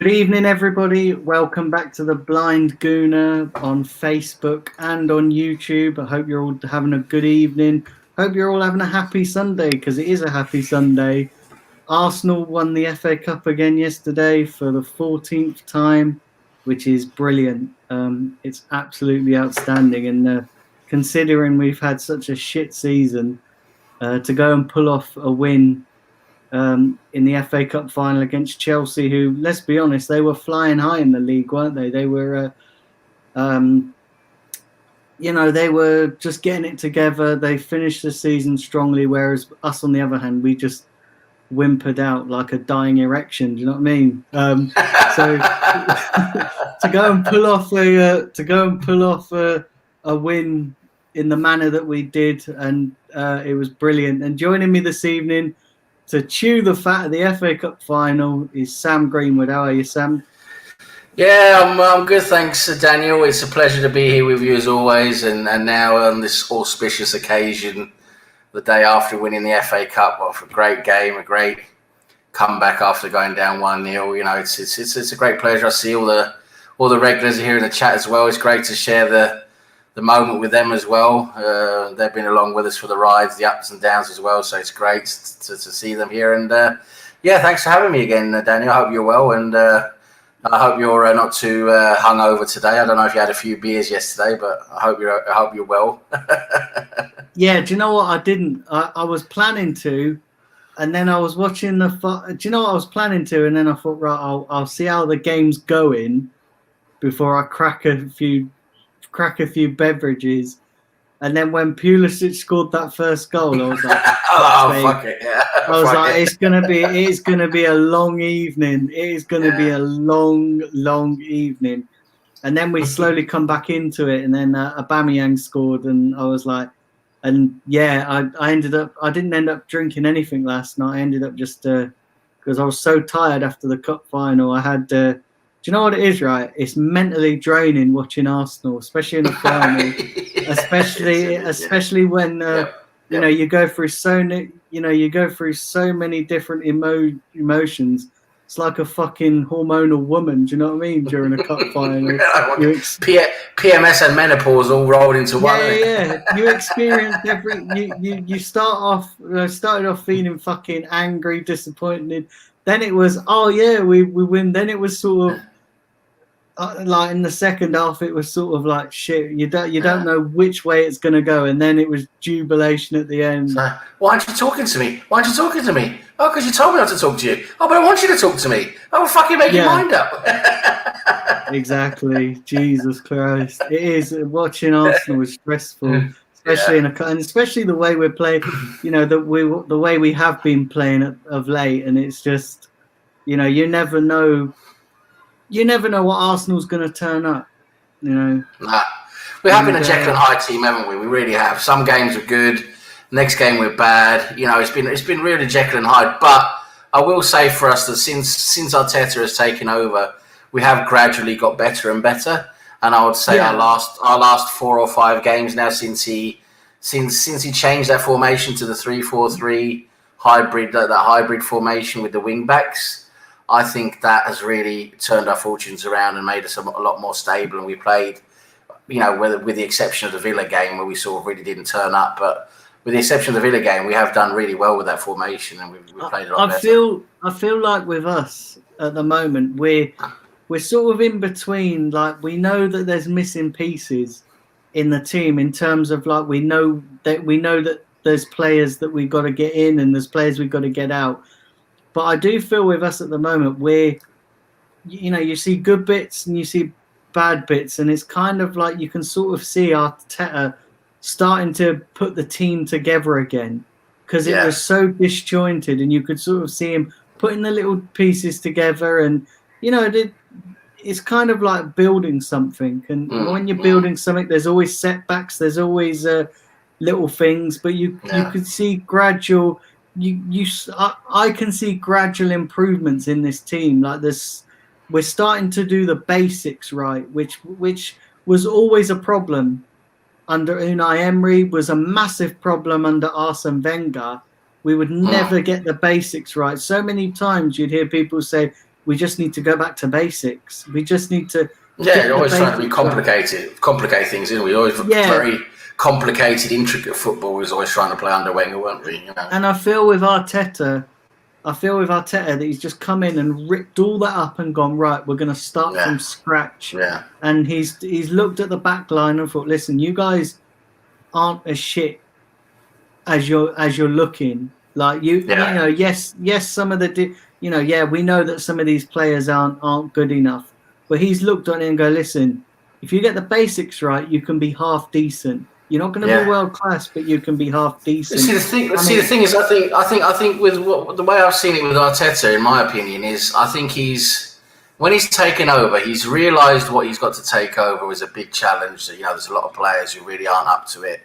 Good evening, everybody. Welcome back to the Blind Gooner on Facebook and on YouTube. I hope you're all having a good evening. Hope you're all having a happy Sunday, because it is a happy Sunday. Arsenal won the FA Cup again yesterday for the 14th time, which is brilliant. It's absolutely outstanding. And considering we've had such a shit season, to go and pull off a win in the FA Cup final against Chelsea, who, let's be honest, they were flying high in the league, weren't they? They were, they were just getting it together. They finished the season strongly, whereas us, on the other hand, we just whimpered out like a dying erection. Do you know what I mean? So to go and pull off a win in the manner that we did, and it was brilliant. And joining me this evening to chew the fat of the FA Cup final is Sam Greenwood. How are you, Sam? Yeah, I'm good, thanks, Daniel. It's a pleasure to be here with you as always, and now on this auspicious occasion, the day after winning the FA Cup. Well, a great game, a great comeback after going down 1-0. You know, it's a great pleasure. I see all the regulars here in the chat as well. It's great to share the moment with them as well. They've been along with us for the rides, the ups and downs as well. So it's great to see them here. And thanks for having me again, Daniel. I hope you're well, and I hope you're not too hungover today. I don't know if you had a few beers yesterday, but I hope you're well. Yeah, do you know what? I didn't. I was planning to, and then I was watching do you know what I was planning to? And then I thought, right, I'll see how the game's going before I crack a few beverages. And then when Pulisic scored that first goal, I was like, fuck it, yeah. I was like, it's gonna be a long evening. It is gonna be a long evening. And then we slowly come back into it, and then Aubameyang scored, and I was like, and yeah, I didn't end up drinking anything last night. I ended up just because I was so tired after the cup final. I had do you know what it is, right? It's mentally draining watching Arsenal, especially in the final, especially when you go through so many different emotions. It's like a fucking hormonal woman. Do you know what I mean? During a cup final, PMS and menopause all rolled into one. Yeah. You experience you started off feeling fucking angry, disappointed. Then it was, we win. Then it was sort of. Like in the second half, it was sort of like shit. You don't know which way it's going to go, and then it was jubilation at the end. So, why aren't you talking to me? Oh, because you told me not to talk to you. Oh, but I want you to talk to me. Oh, fucking make your mind up. Exactly. Jesus Christ, it is. Watching Arsenal is stressful, especially and especially the way we're playing. The way we have been playing of late, and it's just, you never know. You never know what Arsenal's going to turn up, Nah. We have been a Jekyll and Hyde team, haven't we? We really have. Some games are good. Next game we're bad. It's been really Jekyll and Hyde. But I will say for us that since Arteta has taken over, we have gradually got better and better. And I would say our last 4 or 5 games now since he changed that formation to the 3-4-3 hybrid, that hybrid formation with the wing backs. I think that has really turned our fortunes around and made us a lot more stable. And we played, with the exception of the Villa game where we sort of really didn't turn up, but with the exception of the Villa game, we have done really well with that formation, and we played a lot better. I feel like with us at the moment, we're sort of in between. Like, we know that there's missing pieces in the team in terms of, like, we know that there's players that we've got to get in and there's players we've got to get out. But I do feel with us at the moment where, you see good bits and you see bad bits, and it's kind of like you can sort of see Arteta starting to put the team together again, because it was so disjointed, and you could sort of see him putting the little pieces together, and it's kind of like building something. And when you're building something, there's always setbacks, there's always little things, but you could see gradual. I can see gradual improvements in this team. Like this, we're starting to do the basics right, which was always a problem under Unai Emery, was a massive problem under Arsene Wenger. We would never get the basics right. So many times you'd hear people say, we just need to go back to basics. We just need to. Yeah, you're always trying to be complicate things, isn't we? Always very complicated, intricate football. Was always trying to play under Wenger, weren't we? You know? And I feel with Arteta that he's just come in and ripped all that up and gone, right, we're going to start from scratch. Yeah. And he's looked at the back line and thought, listen, you guys aren't as shit as you're looking. Like you know, yes, some of the we know that some of these players aren't good enough. But he's looked on it and go, listen, if you get the basics right, you can be half decent. You're not going to be world class, but you can be half decent. The thing is, I think with the way I've seen it with Arteta, in my opinion, is I think when he's taken over, he's realised what he's got to take over was a big challenge. You know, there's a lot of players who really aren't up to it.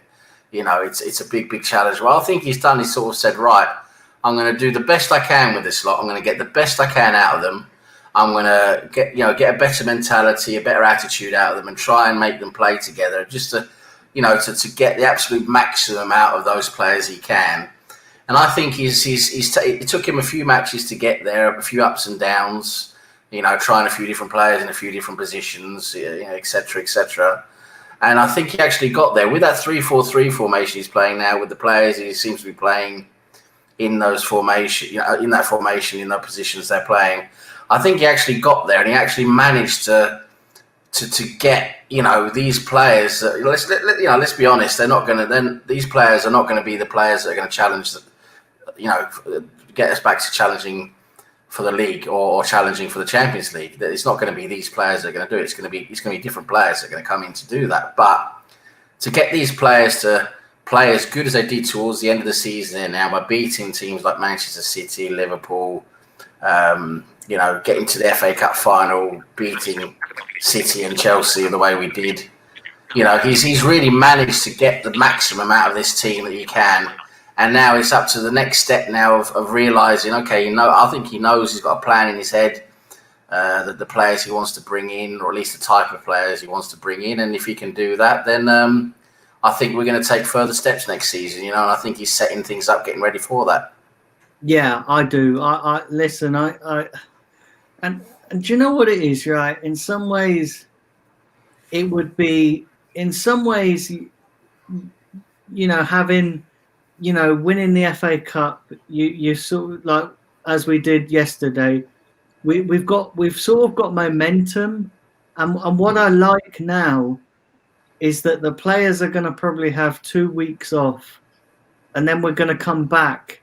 You know, it's a big challenge. Well, I think he's done. He sort of said, right, I'm going to do the best I can with this lot. I'm going to get the best I can out of them. I'm going to get a better mentality, a better attitude out of them, and try and make them play together, just to get the absolute maximum out of those players he can. And I think it took him a few matches to get there, a few ups and downs, you know, trying a few different players in a few different positions, et cetera, et cetera. And I think he actually got there with that 3-4-3 formation he's playing now, with the players he seems to be playing in those formation, in that formation, in the positions they're playing. I think he actually got there, and he actually managed to get these players. Let's be honest. They're not going to. Then these players are not going to be the players that are going to challenge. Get us back to challenging for the league or challenging for the Champions League. It's not going to be these players that are going to do it. It's going to be different players that are going to come in to do that. But to get these players to play as good as they did towards the end of the season now by beating teams like Manchester City, Liverpool. Getting to the FA Cup final, beating City and Chelsea the way we did. He's really managed to get the maximum out of this team that he can. And now it's up to the next step now of realising, okay, I think he knows he's got a plan in his head, that the players he wants to bring in, or at least the type of players he wants to bring in. And if he can do that, then I think we're going to take further steps next season, and I think he's setting things up, getting ready for that. Yeah, I do. I listen, and do you know what it is, right? In some ways, it would be, having, winning the FA Cup, you sort of like, as we did yesterday, we've sort of got momentum, and what I like now is that the players are going to probably have 2 weeks off, and then we're going to come back,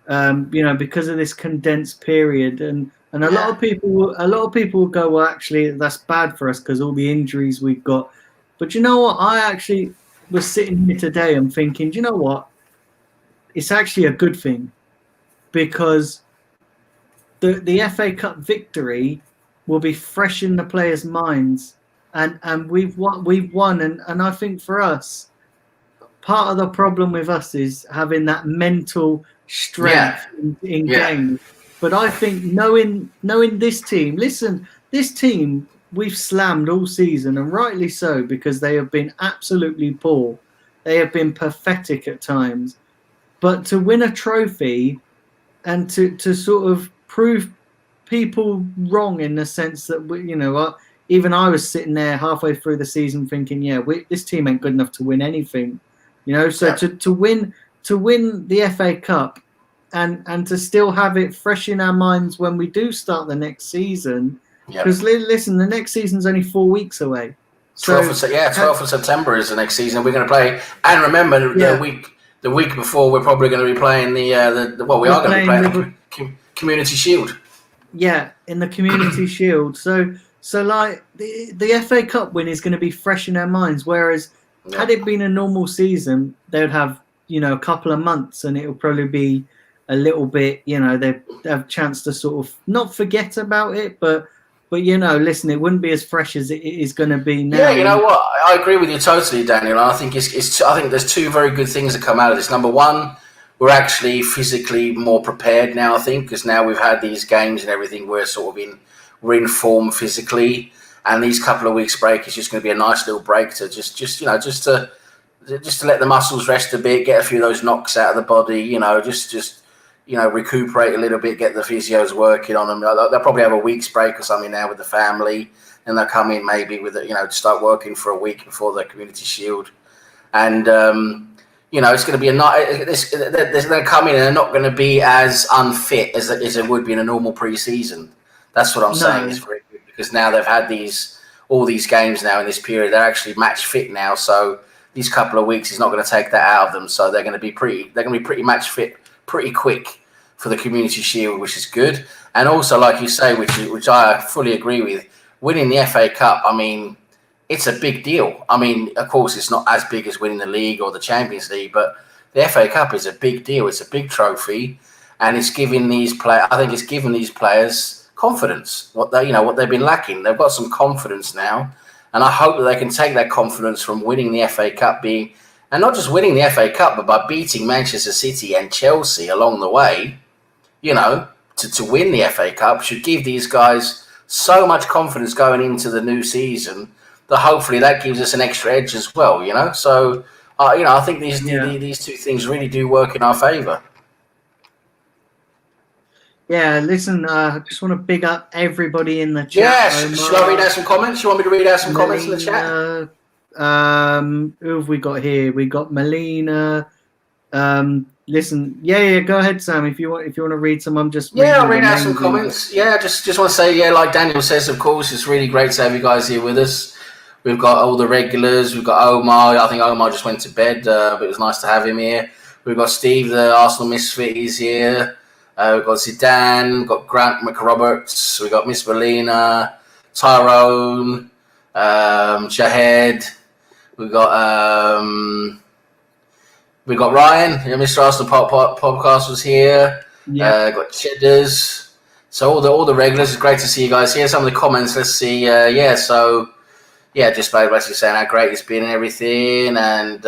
because of this condensed period, and a lot of people will go, well, actually that's bad for us because all the injuries we've got. But you know what? I actually was sitting here today and thinking, do you know what? It's actually a good thing, because the FA Cup victory will be fresh in the players' minds, and we've won, and I think for us, part of the problem with us is having that mental strength in games. But I think knowing this team, listen, this team we've slammed all season, and rightly so, because they have been absolutely poor. They have been pathetic at times. But to win a trophy and to sort of prove people wrong in the sense that, even I was sitting there halfway through the season thinking, this team ain't good enough to win anything. To win the FA Cup, and to still have it fresh in our minds when we do start the next season. Because listen, the next season's only 4 weeks away. 12th of September is the next season we're going to play. And remember, the week before, we're probably going to be playing we are going to be playing the Community Shield. Yeah, in the Community Shield. So like the FA Cup win is going to be fresh in our minds. Whereas had it been a normal season, they would have a couple of months, and it will probably be a little bit, they have a chance to sort of not forget about it, but listen, it wouldn't be as fresh as it is going to be now. Yeah, you know what? I agree with you totally, Daniel. I think I think there's two very good things that come out of this. Number one, we're actually physically more prepared now, I think, because now we've had these games and everything. We're in form physically, and these couple of weeks break is just going to be a nice little break to just to let the muscles rest a bit, get a few of those knocks out of the body, just recuperate a little bit, get the physios working on them. They'll probably have a week's break or something now with the family, and they'll come in maybe with start working for a week before the Community Shield, and it's going to be a night. They're going to come in and they're not going to be as unfit as it would be in a normal pre-season. That's what I'm saying. Is very good because now they've had all these games now in this period. They're actually match fit now, so these couple of weeks is not going to take that out of them. So they're going to be pretty match fit pretty quick for the Community Shield, which is good. And also, like you say, which I fully agree with, winning the FA Cup, I mean, it's a big deal. I mean, of course, it's not as big as winning the league or the Champions League, but the FA Cup is a big deal. It's a big trophy, and it's giving these players confidence. What they've been lacking. They've got some confidence now, and I hope that they can take that confidence from winning the FA Cup, and not just winning the FA Cup, but by beating Manchester City and Chelsea along the way, to win the FA Cup should give these guys so much confidence going into the new season that hopefully that gives us an extra edge as well, So, I think these two things really do work in our favour. Yeah, listen, I just want to big up everybody in the chat. Yeah, should I read out some comments? You want me to read out some comments in the chat? Who have we got here? We got Melina. Listen, go ahead, Sam. If you want to read some, I'm just I'll read out some comments. Yeah, just want to say, like Daniel says, of course, it's really great to have you guys here with us. We've got all the regulars. We've got Omar. I think Omar just went to bed, but it was nice to have him here. We've got Steve, the Arsenal misfit. He's here. We've got Zidane. We've got Grant McRoberts. We've got Miss Melina, Tyrone, Shahed. We've got Ryan. Mr. Arsenal podcast was here. Yeah. Got Cheddars. So all the regulars. It's great to see you guys here. Some of the comments. Let's see. Just basically saying how great it's been and everything. And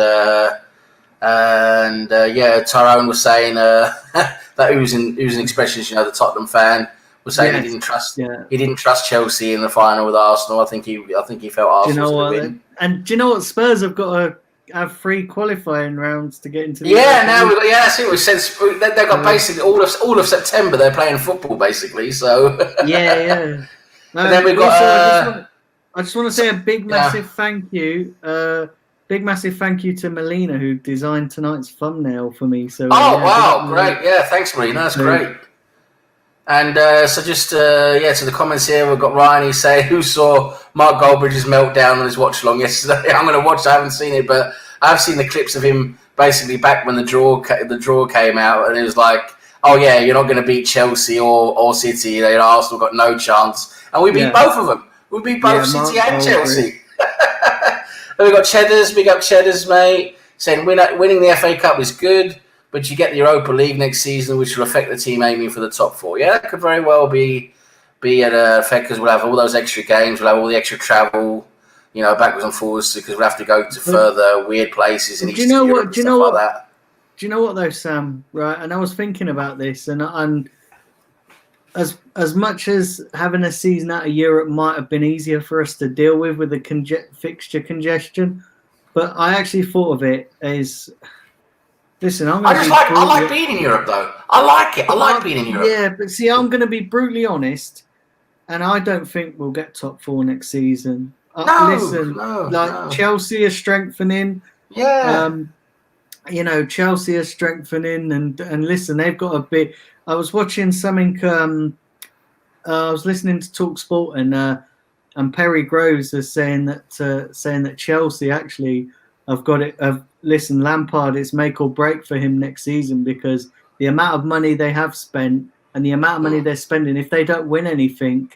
Tyrone was saying that oozing expressions. The Tottenham fan was saying he didn't trust Chelsea in the final with Arsenal. I think he felt Arsenal was going to win. And do you know what? Spurs have got to have 3 qualifying rounds to get into the that's it. We said they've got basically all of September they're playing football basically. So and then we've got. I just want to say a big massive thank you. Big massive thank you to Melina who designed tonight's thumbnail for me. So wow, great! Yeah, thanks, Melina. That's great. And to the comments here, we've got Ryan. He's saying, "Who saw Mark Goldbridge's meltdown on his watch along yesterday?" I'm going to watch. I haven't seen it, but I've seen the clips of him basically back when the draw came out, and it was like, "Oh yeah, you're not going to beat Chelsea or City. Arsenal got no chance," and we beat both of them. We beat both City and Chelsea. And we got Cheddars. Big up Cheddars, mate. Saying winning the FA Cup is good, but you get the Europa League next season, which will affect the team aiming for the top 4. Yeah, that could very well be at effect because we'll have all those extra games. We'll have all the extra travel, backwards and forwards because we'll have to go to further weird places in Eastern Europe and stuff like that. Do you know what though, Sam? Right, and I was thinking about this, and as much as having a season out of Europe might have been easier for us to deal with the fixture congestion, but I actually thought of it as, listen, I like being in Europe though. I like it. I like being in Europe. Yeah, but see, I'm going to be brutally honest, and I don't think we'll get top 4 next season. Chelsea are strengthening. Yeah. Chelsea are strengthening, and listen, they've got a bit. I was watching something. I was listening to TalkSport, and Perry Groves is saying that Chelsea actually have got it. Listen, Lampard, it's make or break for him next season because the amount of money they have spent and the amount of money they're spending. If they don't win anything,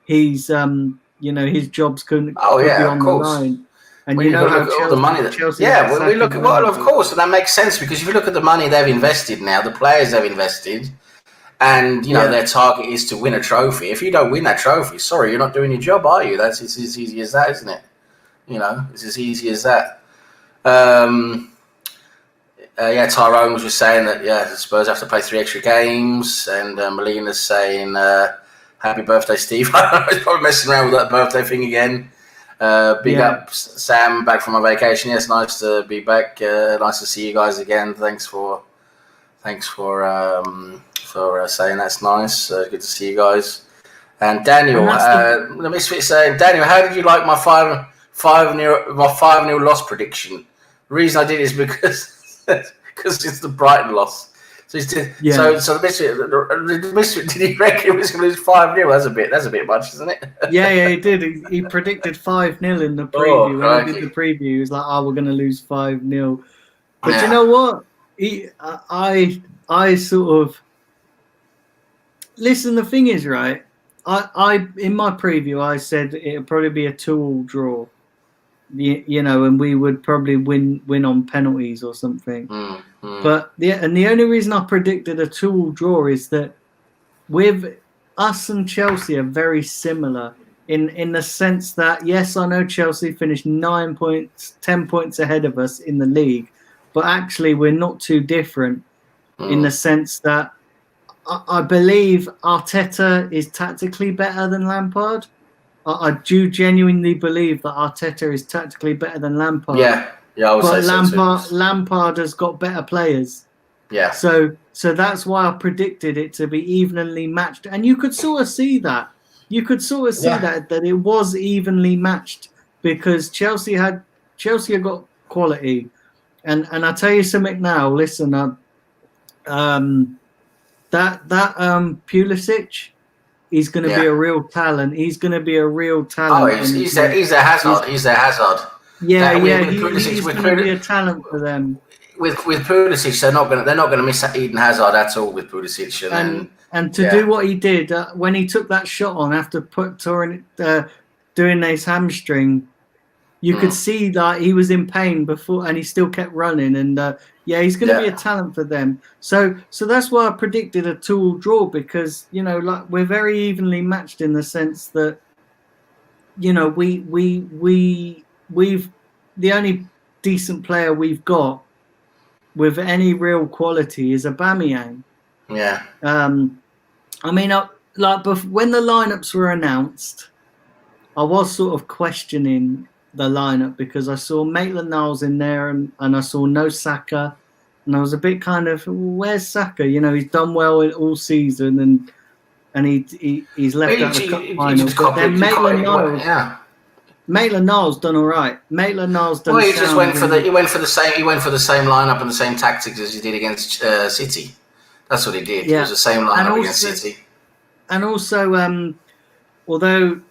he's his job's could be on the line. And when how all the money that Chelsea we look at of course, and that makes sense because if you look at the money they've invested now, the players they've invested, and their target is to win a trophy. If you don't win that trophy, sorry, you're not doing your job, are you? It's as easy as that, isn't it? It's as easy as that. Tyrone was just saying that the Spurs have to play 3 extra games, and Melina's saying happy birthday, Steve. He's probably messing around with that birthday thing again. Big up Sam, back from my vacation. Yes, nice to be back. Nice to see you guys again. Thanks for for saying that's nice. Good to see you guys. And Daniel, the Misfit saying, Daniel, how did you like my 5-0 loss prediction? The reason I did is because it's the Brighton loss. So the Misfit, did he reckon he was going to lose 5-0? That's a bit much, isn't it? Yeah, he did. He predicted 5-0 in the preview. When he did the preview, he was like, "Oh, we're going to lose 5-0." But you know what? I sort of listen. The thing is, right? I in my preview, I said it'd probably be a 2-2 draw. You know, and we would probably win on penalties or something. But the only reason I predicted a 2-2 draw is that with us and Chelsea are very similar in the sense that, yes, I know Chelsea finished 9 points, 10 points ahead of us in the league, but actually we're not too different in the sense that I believe Arteta is tactically better than Lampard. I do genuinely believe that Arteta is tactically better than Lampard. Yeah, I would say so too. Lampard has got better players. Yeah. So that's why I predicted it to be evenly matched, and you could sort of see that. You could sort of see that it was evenly matched because Chelsea had got quality, and I tell you something now. Listen, that Pulisic. He's going to be a real talent. He's going to be a real talent. Oh, he's a Hazard. He's a Hazard. Yeah, he's going to be a talent for them. With Pulisic, they're not going to miss Eden Hazard at all with Pulisic. And to do what he did when he took that shot on after doing his hamstring, you could see that he was in pain before, and he still kept running. And he's going to be a talent for them. So that's why I predicted a 2-2 draw because like we're very evenly matched in the sense that we've the only decent player we've got with any real quality is Aubameyang. Yeah. I mean, when the lineups were announced, I was sort of questioning the lineup because I saw Maitland-Niles in there and I saw no Saka, and I was a bit kind of, where's Saka? He's done well all season and he's left out the cup final. But then Maitland-Niles done all right. Maitland-Niles done. Well, he just went for the same lineup and the same tactics as he did against City. That's what he did. Yeah. It was the same lineup against City. And also, although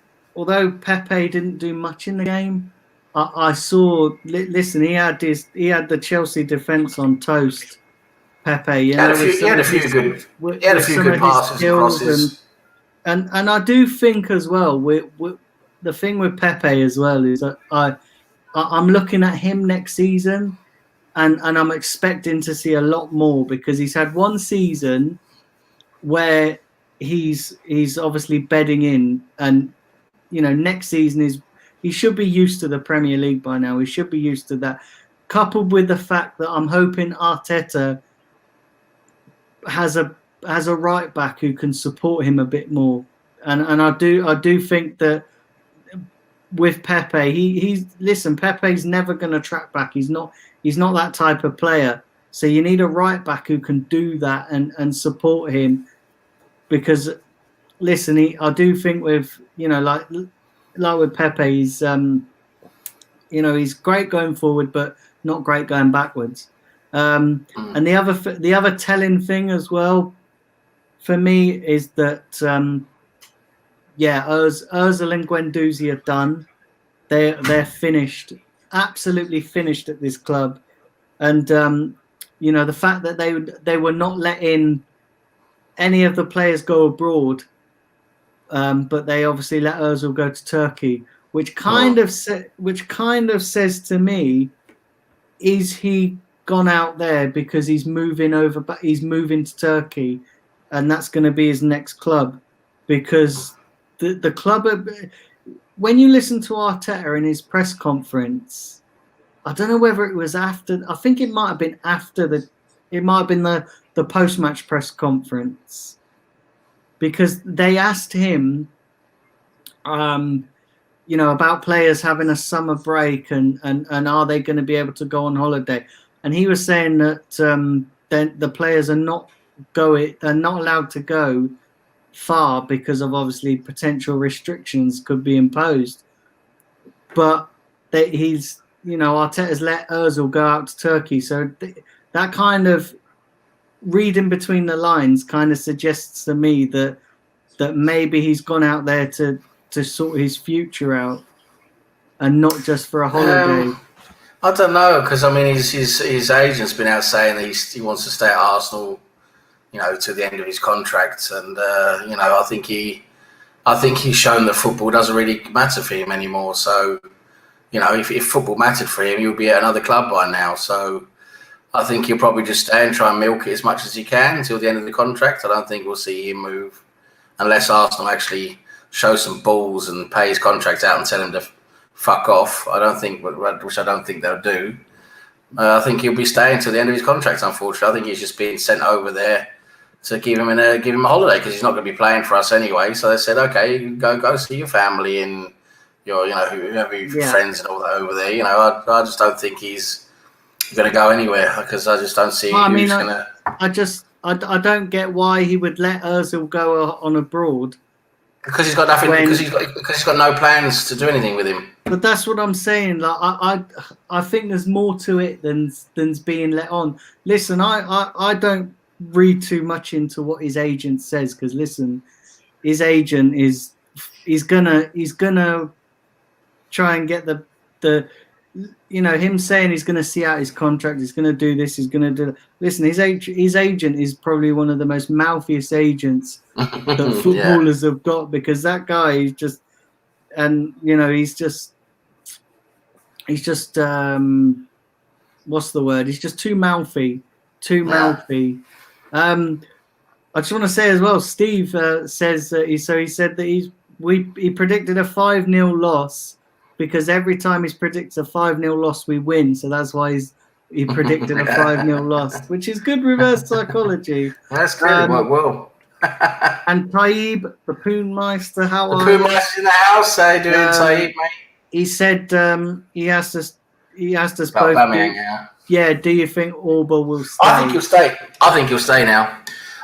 Pepe didn't do much in the game, I saw. Listen, he had the Chelsea defence on toast. Pepe, he had a few good passes and crosses. And I do think as well. The thing with Pepe as well is that I'm looking at him next season, and I'm expecting to see a lot more because he's had one season where he's obviously bedding in, and next season he should be used to the Premier League by now. He should be used to that, coupled with the fact that I'm hoping Arteta has a right back who can support him a bit more, and I do think that with Pepe, Pepe's never going to track back. He's not that type of player. So you need a right back who can do that and support him, because I do think with like with Pepe, he's he's great going forward, but not great going backwards. And the other telling thing as well for me is that Ozil and Guendouzi are done. They're finished, absolutely finished at this club, and the fact that they were not letting any of the players go abroad. But they obviously let Ozil go to Turkey, which kind of says to me, is he gone out there because he's moving over? But he's moving to Turkey, and that's going to be his next club, because the club. When you listen to Arteta in his press conference, I don't know whether it was after. I think it might have been after It might have been the post-match press conference. Because they asked him, about players having a summer break and are they going to be able to go on holiday? And he was saying that the players are not go it. They're not allowed to go far because of obviously potential restrictions could be imposed. But he's, Arteta's let Özil go out to Turkey, so that kind of reading between the lines kind of suggests to me that maybe he's gone out there to sort his future out and not just for a holiday. I don't know, because I mean his agent's been out saying that he wants to stay at Arsenal, to the end of his contract, and I think he's shown that football doesn't really matter for him anymore. So, if football mattered for him, he would be at another club by now. So, I think he'll probably just stay and try and milk it as much as he can until the end of the contract. I don't think we'll see him move unless Arsenal actually show some balls and pay his contract out and tell him to fuck off. Which I don't think they'll do. I think he'll be staying till the end of his contract. Unfortunately, I think he's just being sent over there to give him a holiday because he's not going to be playing for us anyway. So they said, okay, you go see your family and your whoever your friends and all that over there. I just don't think he's going to go anywhere because I just don't see who's going to. I don't get why he would let Özil go on abroad. Because he's got nothing. Because he's got no plans to do anything with him. But that's what I'm saying. Like I think there's more to it than being let on. Listen, I don't read too much into what his agent says because listen, his agent he's gonna try and get the him saying he's gonna see out his contract, he's gonna do this, he's gonna do that. Listen, his agent is probably one of the most mouthiest agents that footballers have got because that guy is just, and he's just what's the word? He's just too mouthy. I just want to say as well, Steve says that he said that he predicted a 5-0 loss because every time he predicts a 5-0 loss, we win. So that's why he predicted a 5-0 loss, which is good reverse psychology. That's good. Well. And Taib, the Poonmeister, how are you? The Poonmeister in the house. How you doing, Taib, mate? He said he asked us about both. Do you think Auba will stay? I think he'll stay now.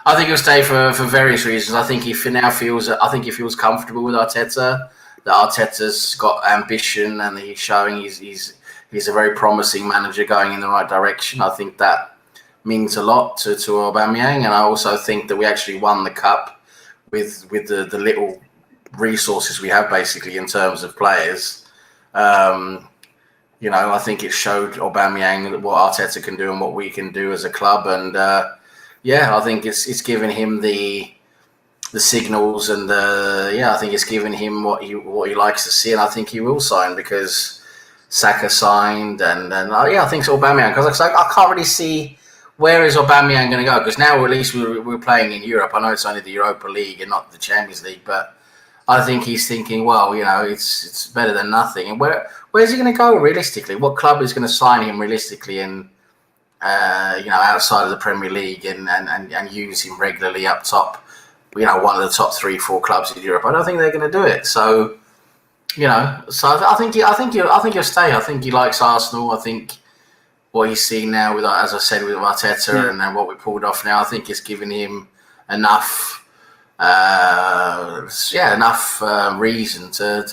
I think he'll stay for various reasons. I think he feels comfortable with Arteta. That Arteta's got ambition and he's showing he's a very promising manager going in the right direction. I think that means a lot to Aubameyang, and I also think that we actually won the cup with the little resources we have basically in terms of players. I think it showed Aubameyang what Arteta can do and what we can do as a club, and I think it's given him the signals, and I think it's given him what he likes to see, and I think he will sign because Saka signed, and I think it's Aubameyang because I can't really see where is Aubameyang going to go because now at least we're playing in Europe. I know it's only the Europa League and not the Champions League, but I think he's thinking, well, it's better than nothing. And where's he going to go realistically? What club is going to sign him realistically and outside of the Premier League and use him regularly up top? One of the top 3-4 clubs in Europe. I don't think they're going to do it. So, I think he'll stay. I think he likes Arsenal. I think what he's seen now with, as I said, with Arteta and then what we pulled off now, I think it's given him enough reason to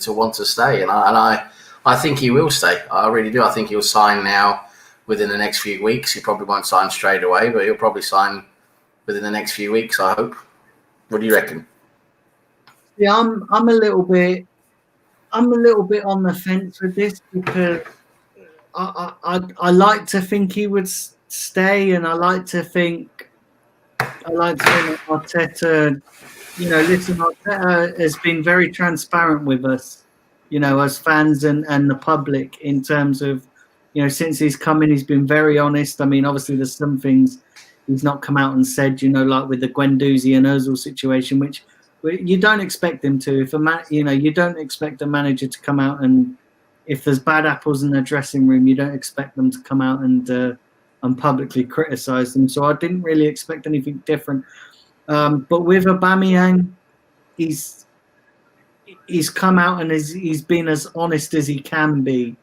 want to stay, and I think he will stay. I really do. I think he'll sign now within the next few weeks. He probably won't sign straight away, but he'll probably sign within the next few weeks, I hope. What do you reckon? Yeah, I'm a little bit on the fence with this because I like to think he would stay, and I like to think Arteta. Listen, Arteta has been very transparent with us, as fans and the public in terms of, since he's come in, he's been very honest. I mean, obviously there's some things he's not come out and said, like with the Guendouzi and Ozil situation, which you don't expect him to. You don't expect a manager to come out and, if there's bad apples in the dressing room, you don't expect them to come out and publicly criticise them. So I didn't really expect anything different. But with Aubameyang, he's come out and he's been as honest as he can be,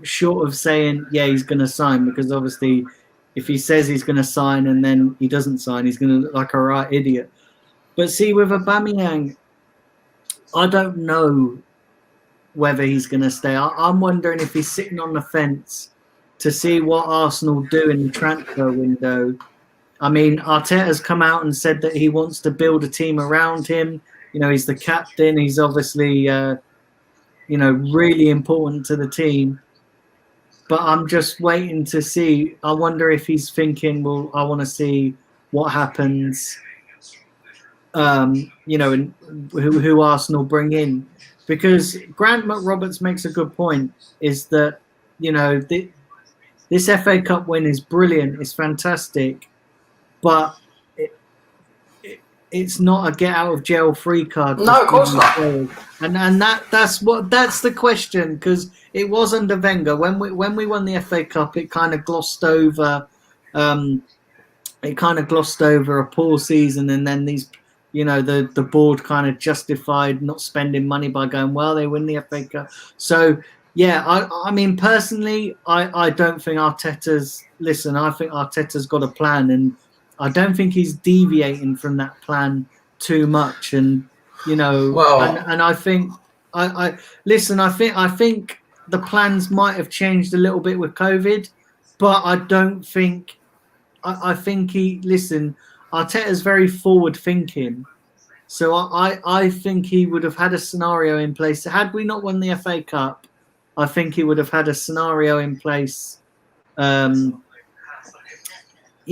short of saying, he's going to sign, because obviously if he says he's going to sign and then he doesn't sign, he's going to look like a right idiot. But see, with Aubameyang, I don't know whether he's going to stay. I'm wondering if he's sitting on the fence to see what Arsenal do in the transfer window. I mean, Arteta's come out and said that he wants to build a team around him. You know, he's the captain. He's obviously, really important to the team. But I'm just waiting to see. I wonder if he's thinking, well, I want to see what happens, and who Arsenal bring in. Because Grant McRoberts makes a good point, is that, this FA Cup win is brilliant. It's fantastic. But it's not a get out of jail free card. No, of course not. And that's the question, because it was under Wenger when we won the FA Cup. It kind of glossed over. It kind of glossed over a poor season, and then these, the board kind of justified not spending money by going, well, they win the FA Cup. So yeah, I mean personally, I don't think Arteta's. Listen, I think Arteta's got a plan, and I don't think he's deviating from that plan too much. And and I think I think the plans might have changed a little bit with COVID, but I don't think. I think Arteta's very forward thinking, so I think he would have had a scenario in place. Had we not won the FA Cup, I think he would have had a scenario in place. He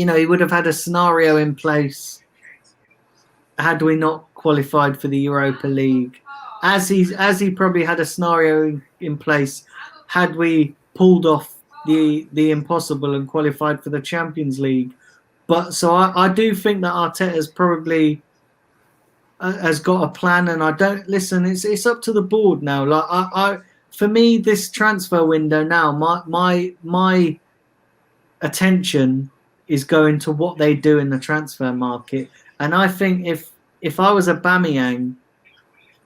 would have had a scenario in place had we not qualified for the Europa League, as he probably had a scenario in place had we pulled off the impossible and qualified for the Champions League. But so I do think that Arteta's probably has got a plan, and I don't listen. It's up to the board now. Like for me, this transfer window now, my attention is going to what they do in the transfer market. And I think if I was Aubameyang,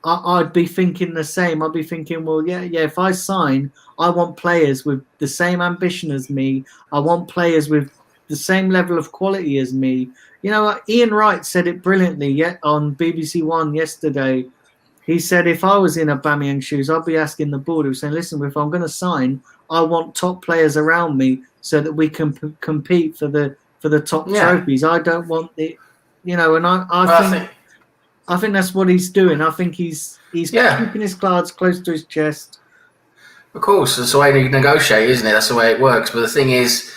I'd be thinking the same. I'd be thinking, well, yeah, if I sign, I want players with the same ambition as me. I want players with the same level of quality as me. Ian Wright said it brilliantly on BBC One yesterday. He said, if I was in Aubameyang's shoes, I'd be asking the board. He was saying, listen, if I'm going to sign, I want top players around me so that we can compete for the top trophies. I don't want the, and I think that's what he's doing. I think he's keeping his cards close to his chest. Of course, that's the way you negotiate, isn't it? That's the way it works. But the thing is,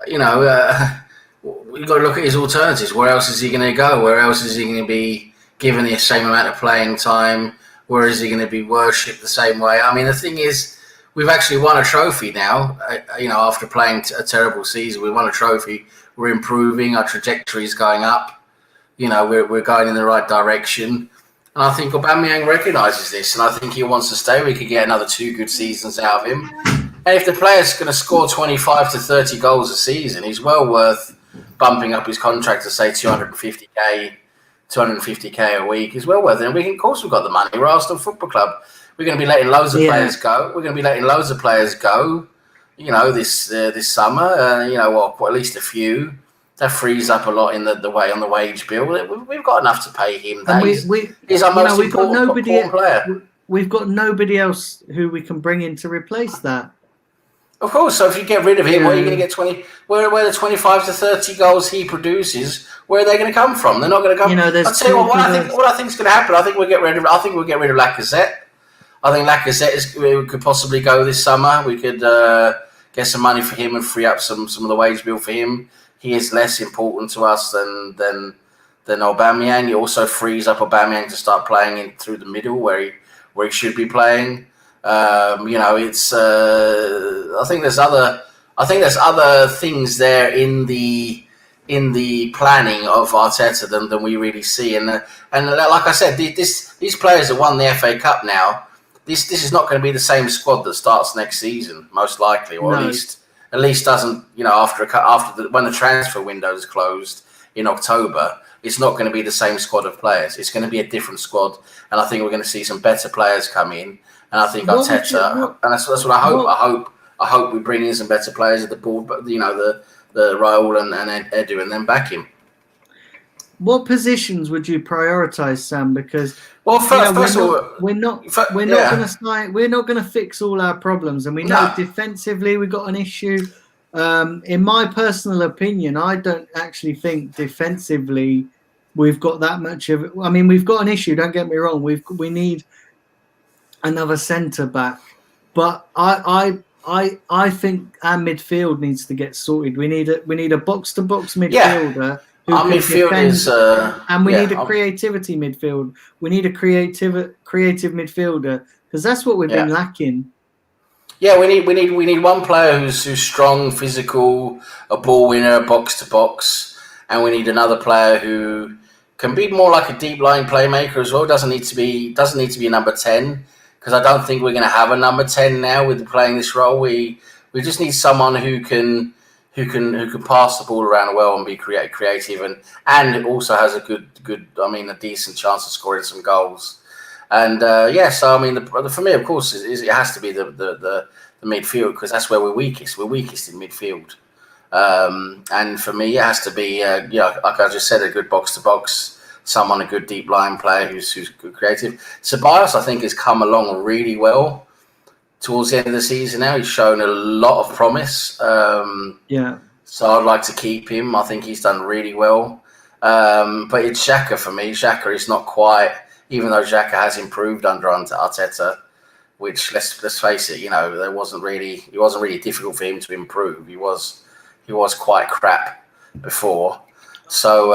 you've got to look at his alternatives. Where else is he going to go? Where else is he going to be given the same amount of playing time? Where is he going to be worshipped the same way? I mean, the thing is, we've actually won a trophy now. After playing a terrible season, we won a trophy. We're improving. Our trajectory is going up. We're going in the right direction. And I think Aubameyang recognises this, and I think he wants to stay. We could get another 2 good seasons out of him. And if the player's going to score 25 to 30 goals a season, he's well worth bumping up his contract to say 250k a week. He's well worth it. And of course, we've got the money. We're Arsenal Football Club. We're going to be letting loads of players go. We're going to be letting loads of players go. This summer. At least a few. That frees up a lot in the way on the wage bill. We've got enough to pay him. He's our most important player. We've got nobody else who we can bring in to replace that. Of course. So if you get rid of him, where are you going to get 20? Where the 25 to 30 goals he produces? Where are they going to come from? They're not going to come. I'll tell you what I think is going to happen. I think we'll get rid of Lacazette. I think Lacazette could possibly go this summer. We could get some money for him and free up some of the wage bill for him. He is less important to us than Aubameyang. He also frees up Aubameyang to start playing in through the middle where he should be playing. It's. I think there's other things there in the planning of Arteta than we really see. And like I said, these players that won the FA Cup now. This is not going to be the same squad that starts next season, most likely, or at least doesn't. When the transfer window is closed in October, it's not going to be the same squad of players. It's going to be a different squad, and I think we're going to see some better players come in. And I think Arteta, and that's what I hope. I hope we bring in some better players at the board. But the Raul and Edu, and then back him. What positions would you prioritise, Sam? Because first of all, we're not going to fix all our problems, and we know defensively we've got an issue. In my personal opinion, I don't actually think defensively we've got that much of it. I mean, we've got an issue. Don't get me wrong. We need another centre back, but I think our midfield needs to get sorted. We need a box to box midfielder. Our midfield is, and we need a creativity midfield. We need a creative midfielder, because that's what we've been lacking. Yeah, we need one player who's strong, physical, a ball winner, box to box, and we need another player who can be more like a deep lying playmaker as well. Doesn't need to be a number 10, because I don't think we're going to have a number 10 now with playing this role. We just need someone who can pass the ball around well and be creative and also has a decent chance of scoring some goals. And so I mean, for me, of course, it has to be the midfield, because that's where we're weakest. We're weakest in midfield. And for me, it has to be like I just said, a good box to box, a good deep line player who's good creative. Ceballos, I think, has come along really well towards the end of the season now. He's shown a lot of promise. So I'd like to keep him. I think he's done really well. But it's Xhaka for me. Xhaka is not quite, even though Xhaka has improved under Arteta, which let's face it, it wasn't really difficult for him to improve. He was quite crap before. So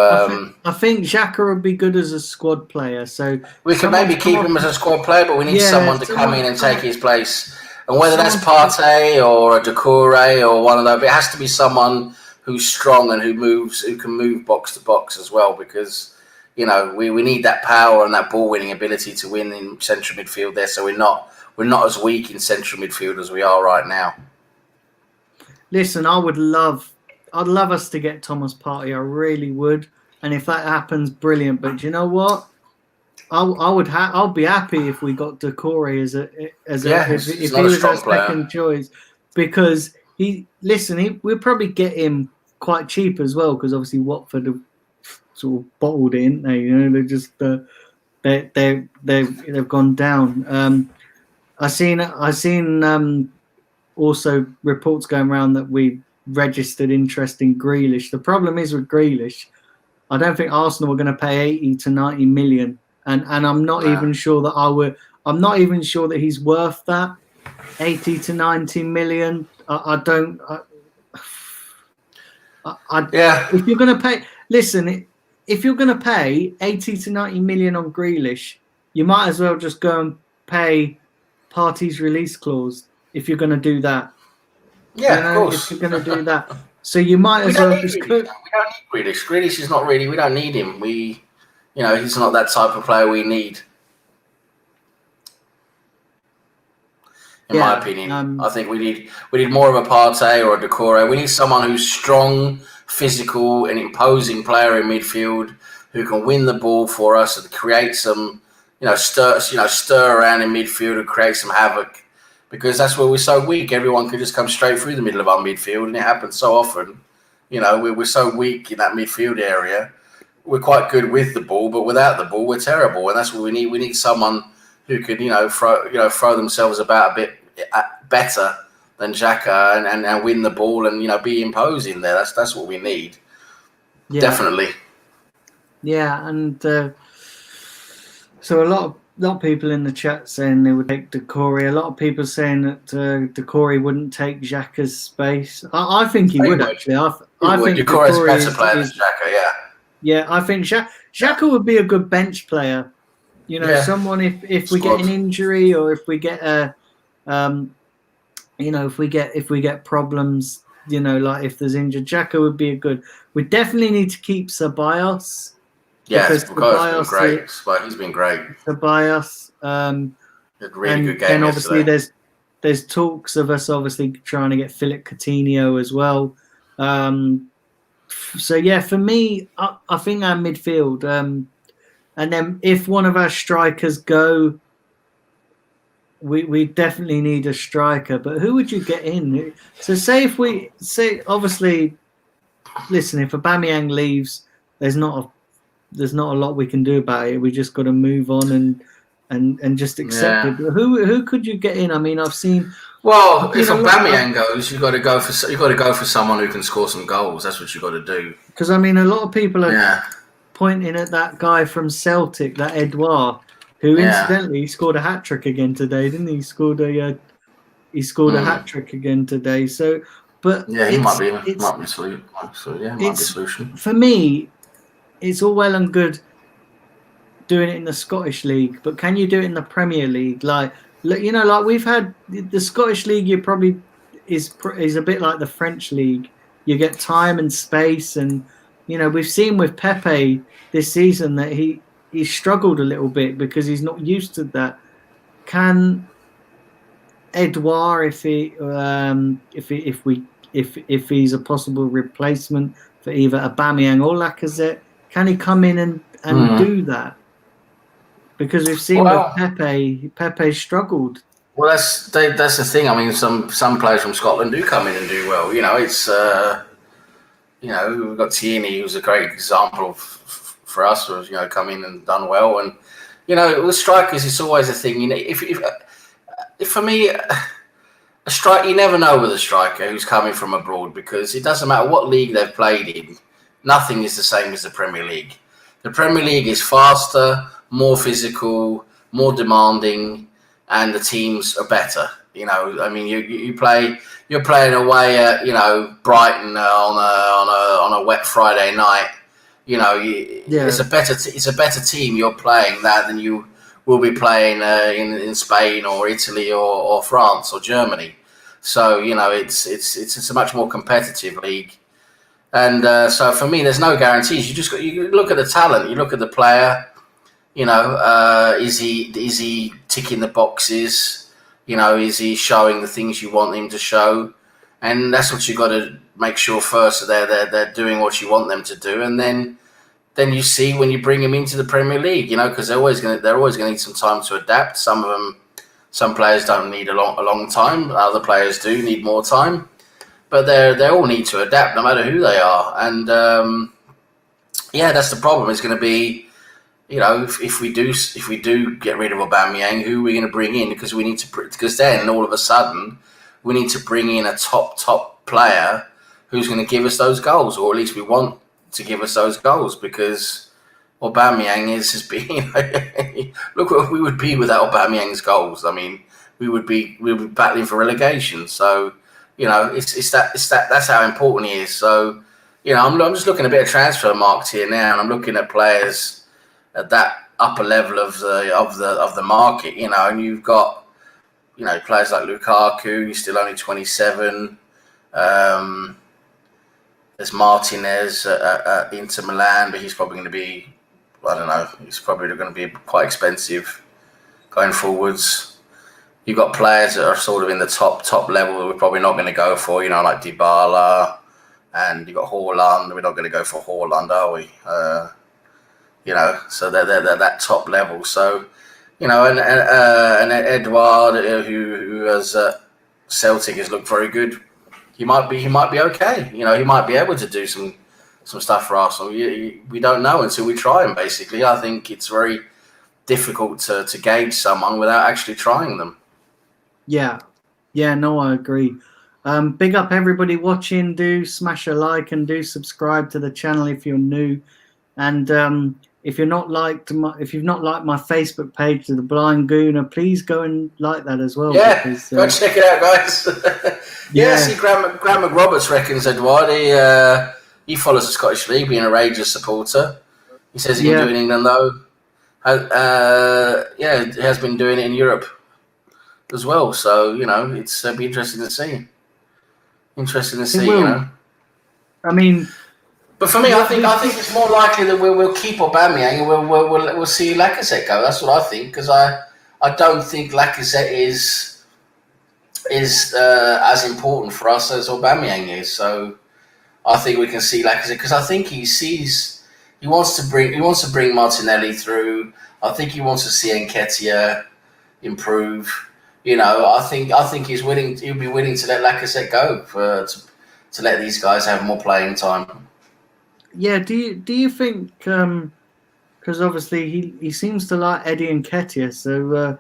I think Xhaka would be good as a squad player. So we can maybe keep him as a squad player, but we need someone to come in and take his place. And whether that's Partey or a Doucouré or one of those, it has to be someone who's strong and who can move box to box as well, because we need that power and that ball winning ability to win in central midfield there. So we're not as weak in central midfield as we are right now. Listen, I'd love us to get Thomas Partey. I really would, and if that happens, brilliant. But do you know what? I'll be happy if we got Doucouré if he was our second choice, because we'll probably get him quite cheap as well, because obviously Watford have sort of bottled it, ain't they? They're just they've gone down. I seen also reports going around that we registered interest in Grealish. The problem is with Grealish, I don't think Arsenal are going to pay 80 to 90 million. And I'm not even sure that I'm not even sure that he's worth that 80 to 90 million. If you're going to pay, if you're going to pay 80 to 90 million on Grealish, you might as well just go and pay Partey's release clause if you're going to do that. Yeah, of course. If you're going to do that, so you might as well just. We don't need Grealish. Grealish is not really. We don't need him. He's not that type of player we need. In my opinion, I think we need more of a Partey or a Doucouré. We need someone who's strong, physical, and imposing player in midfield who can win the ball for us and create some, stir around in midfield and create some havoc. Because that's where we're so weak. Everyone can just come straight through the middle of our midfield, and it happens so often. We're so weak in that midfield area. We're quite good with the ball, but without the ball, we're terrible. And that's what we need. We need someone who could, throw themselves about a bit better than Xhaka and win the ball and, be imposing there. That's what we need. Yeah. Definitely. Yeah, and so a lot of people in the chat saying they would take Doucouré. A lot of people saying that Doucouré wouldn't take Xhaka's space. I think he would actually. I think Doucouré's a better player than Xhaka. Yeah. Yeah, I think Xhaka would be a good bench player. Someone if we get an injury or if we get if we get problems, like if there's injured, Xhaka would be a good. We definitely need to keep Ceballos. Yeah, Ceballos he's been great. Ceballos. Really good game. And obviously there's talks of us obviously trying to get Philip Coutinho as well. So yeah, for me, I think our midfield, and then if one of our strikers go, we definitely need a striker. But who would you get in? So say obviously listen, if Aubameyang leaves, there's not a lot we can do about it. We just got to move on and just accept it. But who could you get in? I mean, I've seen. Well, if Aubameyang goes, you've got to go for someone who can score some goals. That's what you've got to do. Because I mean, a lot of people are pointing at that guy from Celtic, that Edouard, who incidentally scored a hat trick again today, didn't he? He scored a hat trick again today. So, but he might be a solution. For me, it's all well and good doing it in the Scottish League, but can you do it in the Premier League? Like we've had the Scottish League. You probably is a bit like the French League. You get time and space, and we've seen with Pepe this season that he struggled a little bit because he's not used to that. Can Edouard, if he's a possible replacement for either Aubameyang or Lacazette, can he come in and do that? Because we've seen with Pepe struggled. Well, that's the thing. I mean, some players from Scotland do come in and do well. It's we've got Tierney, who's a great example for us, who's come in and done well. And with strikers, it's always a thing. If for me, a strike, you never know with a striker who's coming from abroad, because it doesn't matter what league they've played in. Nothing is the same as the Premier League. The Premier League is faster, more physical, more demanding, and the teams are better. I mean, you're playing away at Brighton on a wet Friday night. It's a better team you're playing than you will be playing in Spain or Italy or France or Germany. So it's a much more competitive league. And so for me, there's no guarantees. You look at the talent, you look at the player. Is he ticking the boxes? Is he showing the things you want him to show? And that's what you got to make sure first that they're doing what you want them to do, and then you see when you bring him into the Premier League. Because they're always going to need some time to adapt. Some players don't need a long time. Other players do need more time. But they all need to adapt, no matter who they are. And that's the problem. It's going to be, if we do get rid of Aubameyang, who are we going to bring in? Because then all of a sudden we need to bring in a top player who's going to give us those goals, or at least we want to give us those goals. Because Aubameyang has been look what we would be without Aubameyang's goals. I mean, we would be battling for relegation. So. That's how important he is. So, I'm just looking at a bit of transfer marks here now, and I'm looking at players at that upper level of the market. And you've got players like Lukaku, he's still only 27. There's Martinez at Inter Milan, but he's probably going to be, I don't know, he's probably going to be quite expensive going forwards. You've got players that are sort of in the top level that we're probably not going to go for, like Dybala, and you've got Haaland. We're not going to go for Haaland, are we? So they're that top level. So, and Edouard, who has Celtic, has looked very good. He might be okay. He might be able to do some stuff for Arsenal. We don't know until we try him. Basically, I think it's very difficult to gauge someone without actually trying them. Yeah, no, I agree. Big up everybody watching. Do smash a like and do subscribe to the channel if you're new. And if you've not liked my Facebook page, The Blind Gooner, please go and like that as well. Yeah, go check it out, guys. See, Graham McRoberts reckons Edouard. He follows the Scottish League, being a Rangers supporter. He says he can do it in England though. He has been doing it in Europe as well. So it's be interesting to see. I mean, but for me, I think it's more likely that we'll keep Aubameyang and we'll see Lacazette go. That's what I think, because I don't think Lacazette is as important for us as Aubameyang is. So I think we can see Lacazette, because I think he wants to bring Martinelli through. I think he wants to see Nketiah improve. I think he'll be willing to let Lacazette go to let these guys have more playing time. yeah. Do you think? Because obviously he seems to like Eddie Nketiah, so.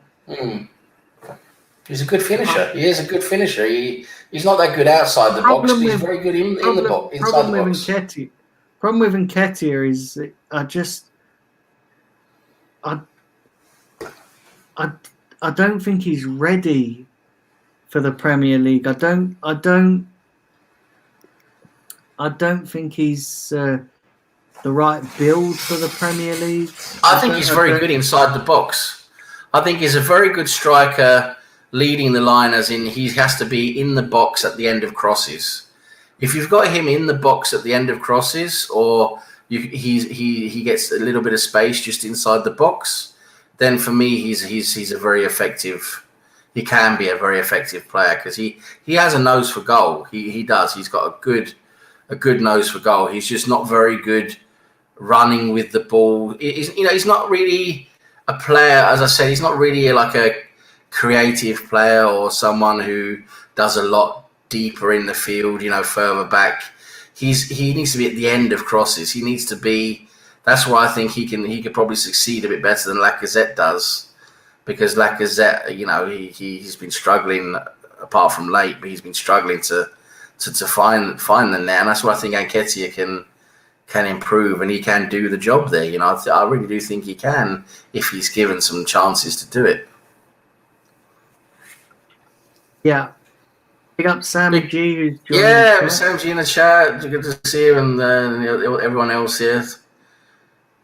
He's a good finisher. He is a good finisher. He's not that good outside the box, but he's very good in the box, inside the box. Problem with Nketiah is I don't think he's ready for the Premier League. I don't think he's the right build for the Premier League. I think he's very good inside the box. I think he's a very good striker leading the line, as in he has to be in the box at the end of crosses. If you've got him in the box at the end of crosses, or he gets a little bit of space just inside the box, then for me he's a very effective. He can be a very effective player because he has a nose for goal. He does. He's got a good nose for goal. He's just not very good running with the ball. He's not really a player. As I said, he's not really like a creative player or someone who does a lot deeper in the field, further back. He needs to be at the end of crosses. He needs to be. That's why I think he could probably succeed a bit better than Lacazette does, because Lacazette, he's been struggling apart from late, but he's been struggling to find them there, and that's why I think Nketiah can improve and he can do the job there. I really do think he can if he's given some chances to do it. Yeah. Pick up Sam G, who's joined. Yeah, Sam G in the chat. Good to see you, and everyone else here.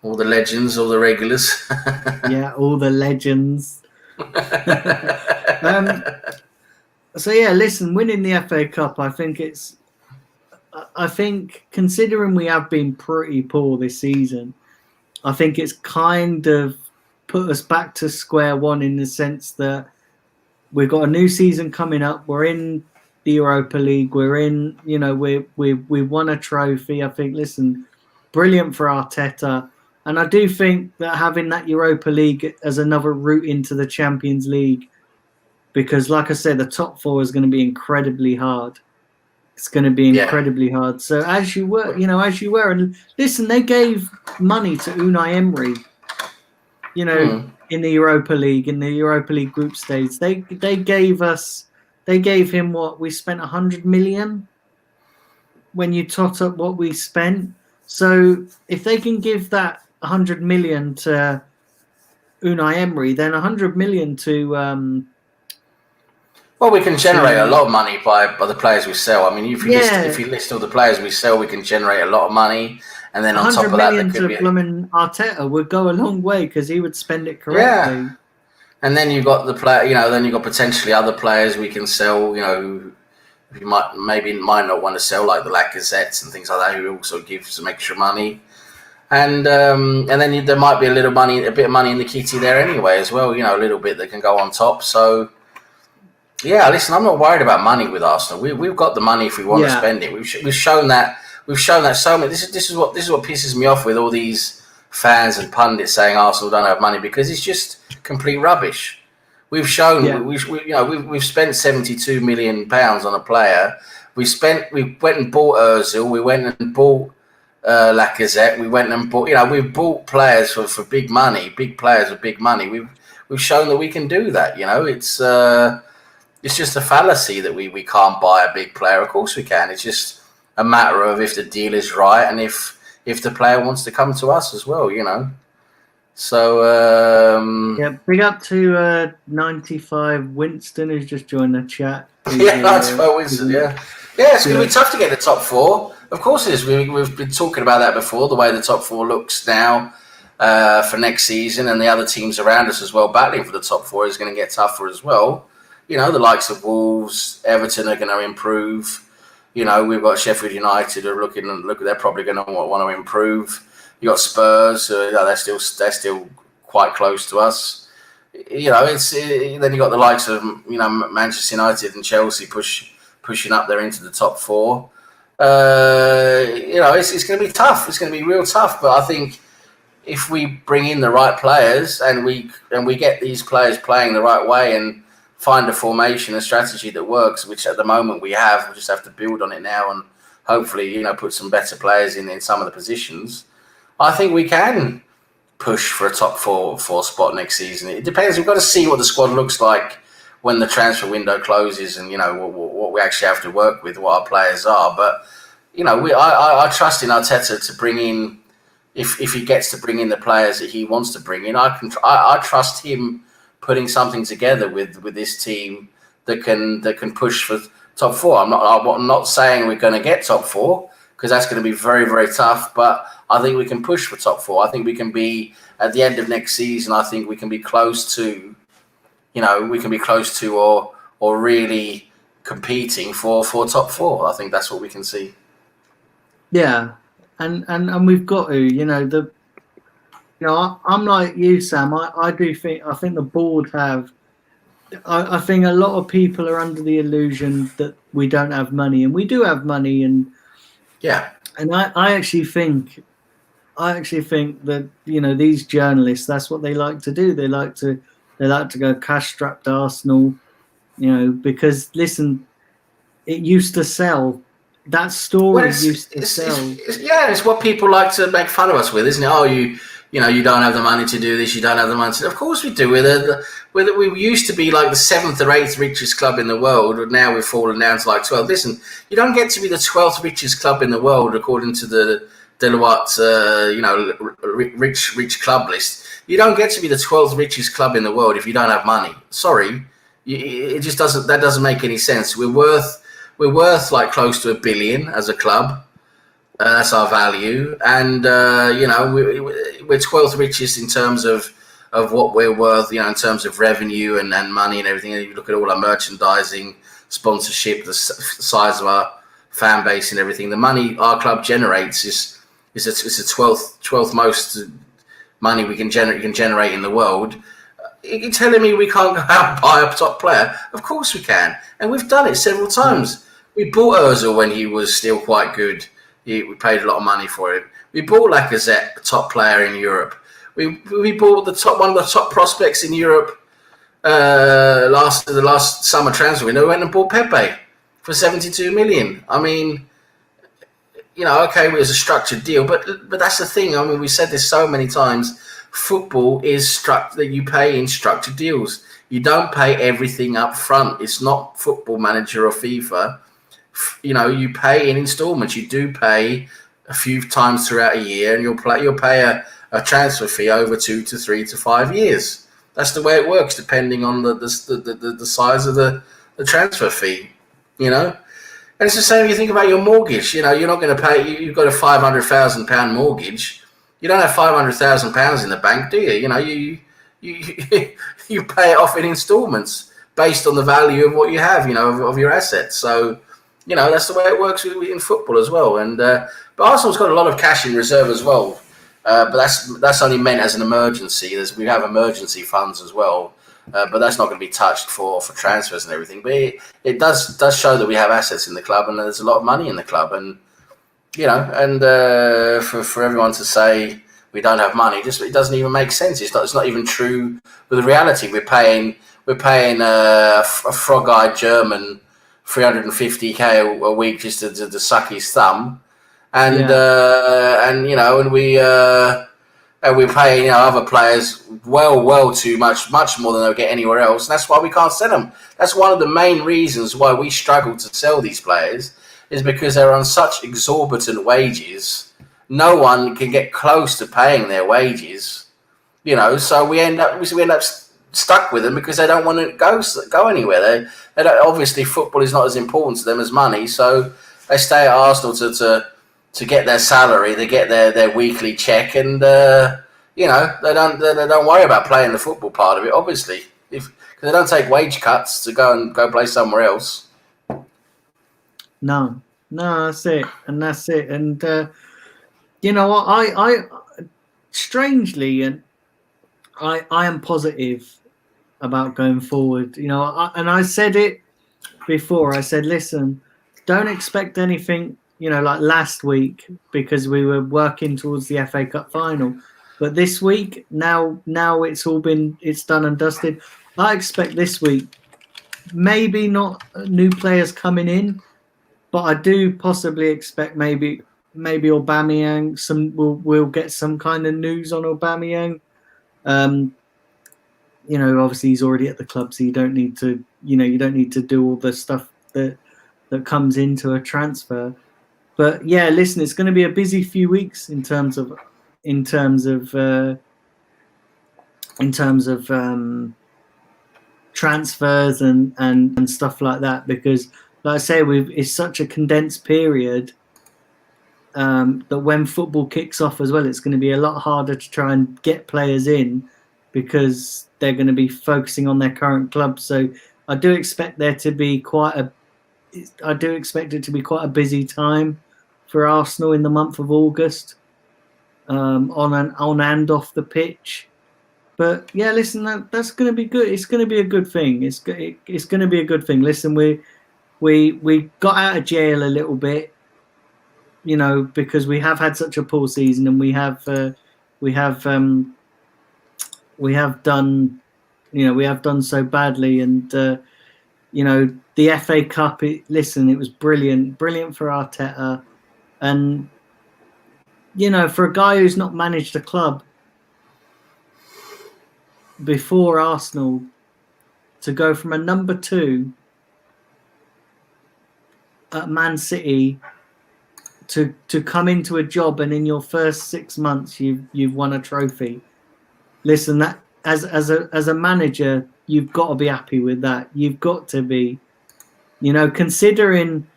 All the legends, all the regulars. Yeah, all the legends. So yeah, listen, winning the FA Cup, I think considering we have been pretty poor this season, I think it's kind of put us back to square one in the sense that we've got a new season coming up. We're in the Europa League. We're in, we won a trophy. I think, listen, brilliant for Arteta. And I do think that having that Europa League as another route into the Champions League, because like I said, the top four is going to be incredibly hard. It's going to be incredibly hard. So as you were, and listen, they gave money to Unai Emery, in the Europa League group stage. They gave him what we spent 100 million when you tot up what we spent. So if they can give that 100 million to Unai Emery, then 100 million to well, we can generate a lot of money by the players we sell. I mean, if you list all the players we sell, we can generate a lot of money. And then on top of that, there could be Arteta would go a long way because he would spend it correctly. Yeah. And then you've got the player, then you've got potentially other players we can sell, you might not want to sell, like the Lacazettes and things like that, who also give some extra money. And then there might be a bit of money in the kitty there anyway as well, a little bit that can go on top. So, yeah, listen, I'm not worried about money with Arsenal. We've got the money if we want to spend it. We've shown that. We've shown that so much. This is what pisses me off with all these fans and pundits saying Arsenal don't have money, because it's just complete rubbish. We've shown we've spent £72 million on a player. We went and bought Özil. We went and bought Lacazette. We went and bought. We've bought players for big money. Big players with big money. We've shown that we can do that. It's just a fallacy that we can't buy a big player. Of course we can. It's just a matter of if the deal is right and if the player wants to come to us as well, So big up to 95 Winston, who's just joined the chat. 95 Winston. It's going to be tough to get the top four. Of course it is. We've been talking about that before. The way the top four looks now for next season, and the other teams around us as well battling for the top four is going to get tougher as well. The likes of Wolves, Everton are going to improve. We've got Sheffield United are they're probably going to want to improve. You got Spurs, they're still quite close to us. Then you got the likes of Manchester United and Chelsea pushing up there into the top four. It's going to be tough. It's going to be real tough. But I think if we bring in the right players and we get these players playing the right way and find a formation and strategy that works, which at the moment we just have to build on it now and hopefully, put some better players in some of the positions, I think we can push for a top four spot next season. It depends. We've got to see what the squad looks like when the transfer window closes, and what we actually have to work with, what our players are. But I trust in Arteta to bring in, if he gets to bring in the players that he wants to bring in. I trust him putting something together with this team that can push for top four. I'm not saying we're going to get top four, because that's going to be very, very tough. But I think we can push for top four. I think we can be, at the end of next season, I think we can be close to, or really competing for top four. I think that's what we can see. Yeah, and we've got to, I'm like you, Sam. I think the board have. I think a lot of people are under the illusion that we don't have money, and we do have money, and yeah. And I actually think that these journalists, that's what they like to do. They like to go cash-strapped Arsenal, because listen, it used to sell. That story used to sell. It's what people like to make fun of us with, isn't it? Oh, you don't have the money to do this. You don't have the money to. Of course we do. We used to be like the 7th or 8th richest club in the world, and now we've fallen down to like 12th. Listen, you don't get to be the 12th richest club in the world according to the Deloitte, rich club list. You don't get to be the 12th richest club in the world if you don't have money. Sorry, it just doesn't. That doesn't make any sense. We're worth like close to $1 billion as a club. That's our value, and we're 12th richest in terms of what we're worth. In terms of revenue and money and everything. And you look at all our merchandising, sponsorship, the size of our fan base and everything. The money our club generates is the 12th most money we can generate in the world. You're telling me we can't go out and buy a top player? Of course we can, and we've done it several times. We bought Ozil when he was still quite good. We paid a lot of money for him. We bought Lacazette, a top player in Europe. We bought one of the top prospects in Europe the last summer transfer window. We went and bought Pepe for 72 million. I mean, okay, it was a structured deal, but that's the thing. I mean, we said this so many times. Football is structured, that you pay in structured deals. You don't pay everything up front. It's not Football Manager or FIFA. You pay in installments. You do pay a few times throughout a year, and you'll pay a transfer fee over 2 to 3 to 5 years. That's the way it works, depending on the size of the transfer fee. And it's the same if you think about your mortgage. You're not going to pay. You've got a £500,000 mortgage. You don't have £500,000 in the bank, do you? You pay it off in installments based on the value of what you have. Of your assets. So. That's the way it works in football as well. And but Arsenal's got a lot of cash in reserve as well. But that's only meant as an emergency. We have emergency funds as well. But that's not going to be touched for transfers and everything. But it does show that we have assets in the club, and there's a lot of money in the club. And for everyone to say we don't have money, it doesn't even make sense. It's not even true with the reality. We're paying a frog-eyed German $350K a week just to suck his thumb, and we're paying other players well too much more than they'll get anywhere else. And that's why we can't sell them. That's one of the main reasons why we struggle to sell these players, is because they're on such exorbitant wages. No one can get close to paying their wages, So we end up stuck with them because they don't want to go anywhere. They don't, obviously football is not as important to them as money, so they stay at Arsenal to get their salary, they get their weekly check, and they don't worry about playing the football part of it, obviously, because they don't take wage cuts to go play somewhere else. No, that's it, and I strangely, and I am positive about going forward, and I said it before. I said, listen, don't expect anything, like last week, because we were working towards the FA Cup final. But this week, now it's done and dusted. I expect this week, maybe not new players coming in, but I do possibly expect maybe Aubameyang. We'll get some kind of news on Aubameyang. Obviously he's already at the club, so you don't need to do all the stuff that comes into a transfer. But yeah, listen, it's going to be a busy few weeks in terms of transfers and stuff like that, because like I say, it's such a condensed period that when football kicks off as well, it's going to be a lot harder to try and get players in, because they're going to be focusing on their current club. So I do expect it to be quite a busy time for Arsenal in the month of August, on and off the pitch. But yeah, listen, that's going to be good. It's going to be a good thing. It's going to be a good thing. Listen, we got out of jail a little bit, because we have had such a poor season, and we have done so badly, and the FA Cup. It was brilliant for Arteta, and for a guy who's not managed a club before Arsenal, to go from a number 2 at Man City to come into a job, and in your first 6 months you've won a trophy. Listen, that as a manager, you've got to be happy with that. You've got to be, considering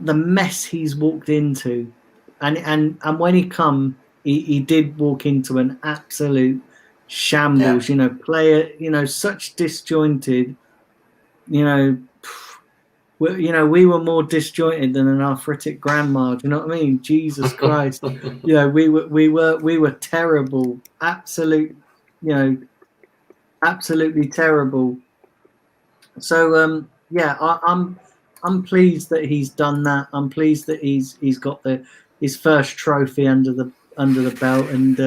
the mess he's walked into, and when he did walk into an absolute shambles. Yeah. Player, such disjointed. We were more disjointed than an arthritic grandma. Do you know what I mean? Jesus Christ! We were terrible. Absolutely terrible. So I'm pleased that he's done that. I'm pleased that he's got his first trophy under the belt, and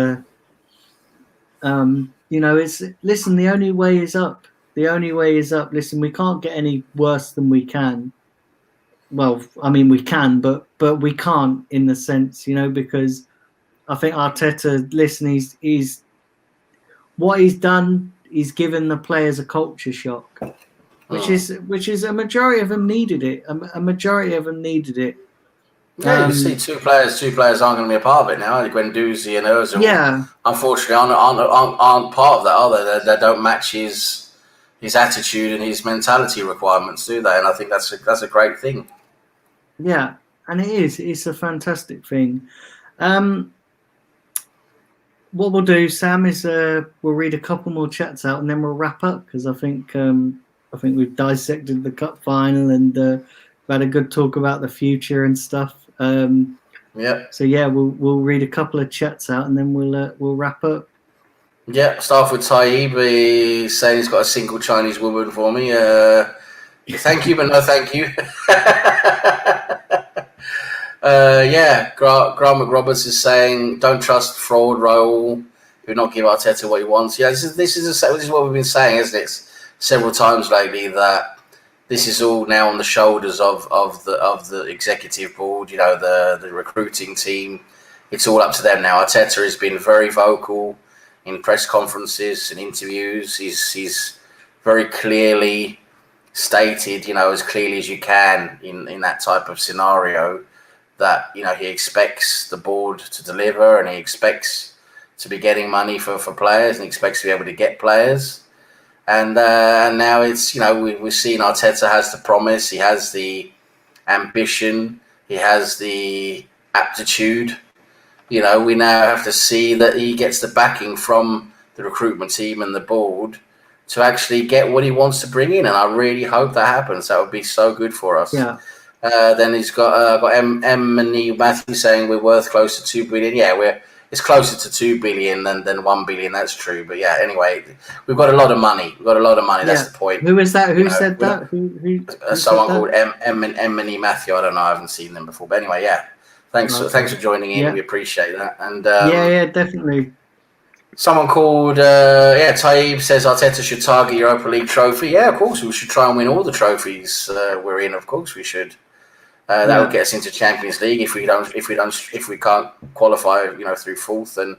listen, the only way is up. The only way is up. Listen, we can't get any worse than we can. Well, I mean, we can, but we can't, in the sense, because I think Arteta, listen, he's what he's done. He's given the players a culture shock, which is a majority of them needed it. A majority of them needed it. Yeah, you see, two players aren't going to be a part of it now. Guendouzi and Ozil, unfortunately, aren't part of that, are they? They don't match his attitude and his mentality requirements, do they? And I think that's a great thing. Yeah, and it is. It's a fantastic thing. What we'll do, Sam, is we'll read a couple more chats out, and then we'll wrap up, because I think we've dissected the cup final, and we've had a good talk about the future and stuff. Yeah. So yeah, we'll read a couple of chats out, and then we'll wrap up. Yeah. Start with Taib. He's saying he's got a single Chinese woman for me. Thank you, but no thank you. Grant McRoberts is saying, don't trust fraud Raul. Do not give Arteta what he wants. Yeah, this is what we've been saying, isn't it? Several times lately, that this is all now on the shoulders of the executive board. The recruiting team. It's all up to them now. Arteta has been very vocal in press conferences and interviews. He's very clearly stated, as clearly as you can in that type of scenario, that he expects the board to deliver, and he expects to be getting money for players, and he expects to be able to get players. And now it's, we're seeing Arteta has the promise, he has the ambition, he has the aptitude. We now have to see that he gets the backing from the recruitment team and the board to actually get what he wants to bring in. And I really hope that happens. That would be so good for us. Yeah. Then he's got Emily Matthew saying we're worth close to 2 billion. Yeah, it's closer to 2 billion than 1 billion. That's true. But yeah, anyway, we've got a lot of money. That's the point. Who is that? Who said that? Who someone said called Emily Matthew. I don't know. I haven't seen them before. But anyway, yeah. Thanks for joining in. Yeah. We appreciate that. And yeah, definitely. Someone called Taib says Arteta should target Europa League trophy. Yeah, of course we should try and win all the trophies we're in. Of course we should. That would get us into Champions League if we can't qualify, through fourth and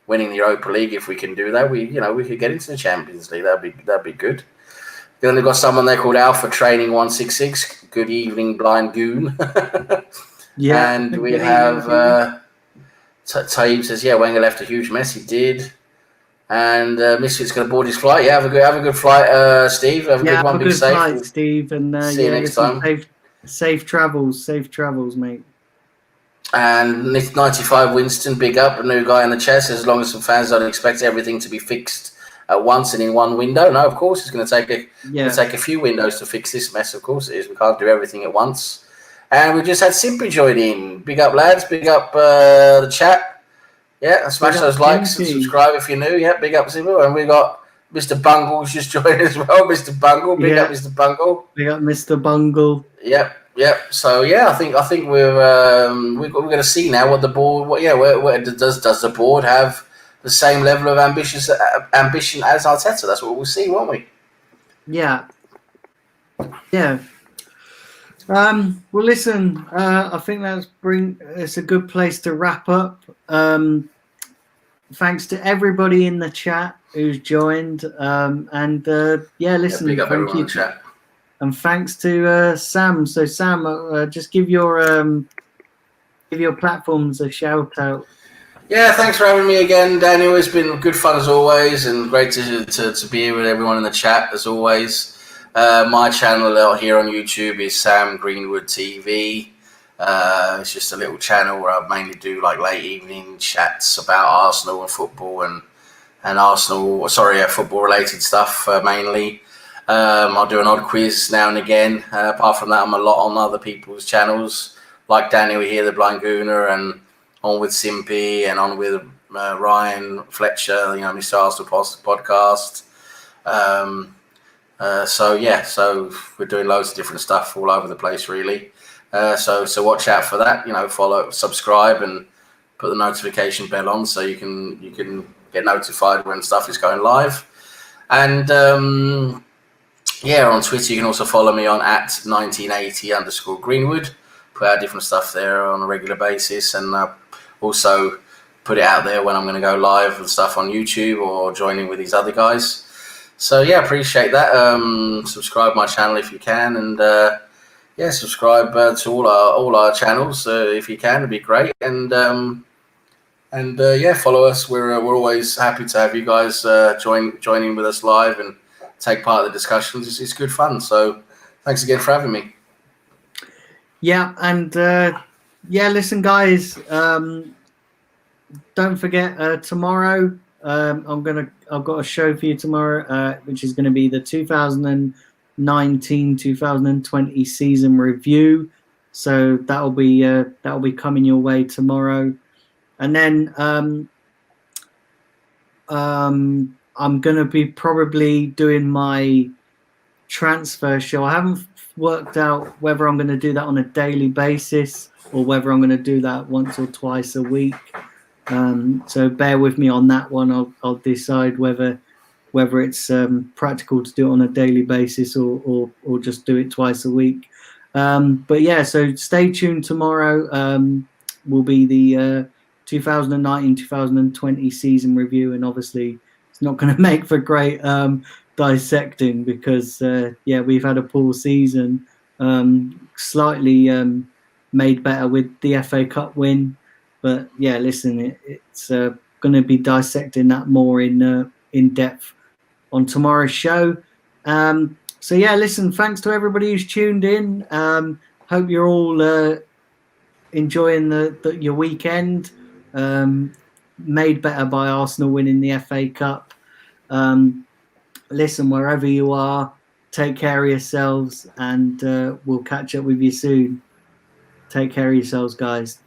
winning the Europa League. If we can do that, we could get into the Champions League. That'd be good. Then we've got someone there called Alpha Training 166. Good evening, blind goon. Yeah, and we have Taib says, Wenger left a huge mess. He did. And Misfit's going to board his flight. Yeah, have a good flight, Steve. Have a good one. Be safe. Flight, Steve. And see you next time. Safe travels, mate. And 95 Winston, big up, a new guy in the chat, says as long as some fans don't expect everything to be fixed at once and in one window. No, of course, it's going to take a few windows to fix this mess. Of course it is. We can't do everything at once. And we just had Simpy join in. Big up, lads. Big up the chat. Yeah, smash those likes and subscribe if you're new. Yeah, big up, Simpy. And we got Mr. Bungle's just joined as well. Mr. Bungle. Big up, Mr. Bungle. Big up, Mr. Bungle. Yep. So I think we're going to see now what the board. Where does the board have the same level of ambition as Arteta? That's what we'll see, won't we? Yeah. Well, listen. I think it's a good place to wrap up. Thanks to everybody in the chat who's joined. Listen. Big up everyone in the chat. And thanks to Sam. So Sam, just give your platforms a shout out. Yeah, thanks for having me again, Daniel. It's been good fun as always, and great to be here with everyone in the chat as always. My channel out here on YouTube is Sam Greenwood TV. It's just a little channel where I mainly do like late evening chats about Arsenal and football and football related stuff mainly. I'll do an odd quiz now and again. Apart from that, I'm a lot on other people's channels, like Daniel here, the Blind Gooner, and on with Simpy, and on with Ryan Fletcher, Mr. Arsenal podcast. So we're doing loads of different stuff all over the place, really. So watch out for that. Follow, subscribe, and put the notification bell on so you can get notified when stuff is going live. And on Twitter, you can also follow me on @1980_Greenwood. Put out different stuff there on a regular basis, and also put it out there when I'm going to go live and stuff on YouTube or joining with these other guys. So appreciate that. Subscribe my channel if you can, and subscribe to all our channels if you can. It'd be great, and follow us. We're always happy to have you guys join in with us live and take part in the discussions. It's good fun. So thanks again for having me. Yeah, and listen, guys. Don't forget tomorrow. I've got a show for you tomorrow, which is going to be the 2019-2020 season review. So that'll be coming your way tomorrow, and then I'm going to be probably doing my transfer show. I haven't worked out whether I'm going to do that on a daily basis or whether I'm going to do that once or twice a week. So bear with me on that one. I'll decide whether it's practical to do it on a daily basis or just do it twice a week. So stay tuned. Tomorrow will be the 2019-2020 season review, and obviously it's not going to make for great dissecting because we've had a poor season, slightly made better with the FA Cup win. But listen, it's going to be dissecting that more in depth on tomorrow's show. Listen, thanks to everybody who's tuned in. Hope you're all enjoying your weekend. Made better by Arsenal winning the FA Cup. Listen, wherever you are, take care of yourselves, and we'll catch up with you soon. Take care of yourselves, guys.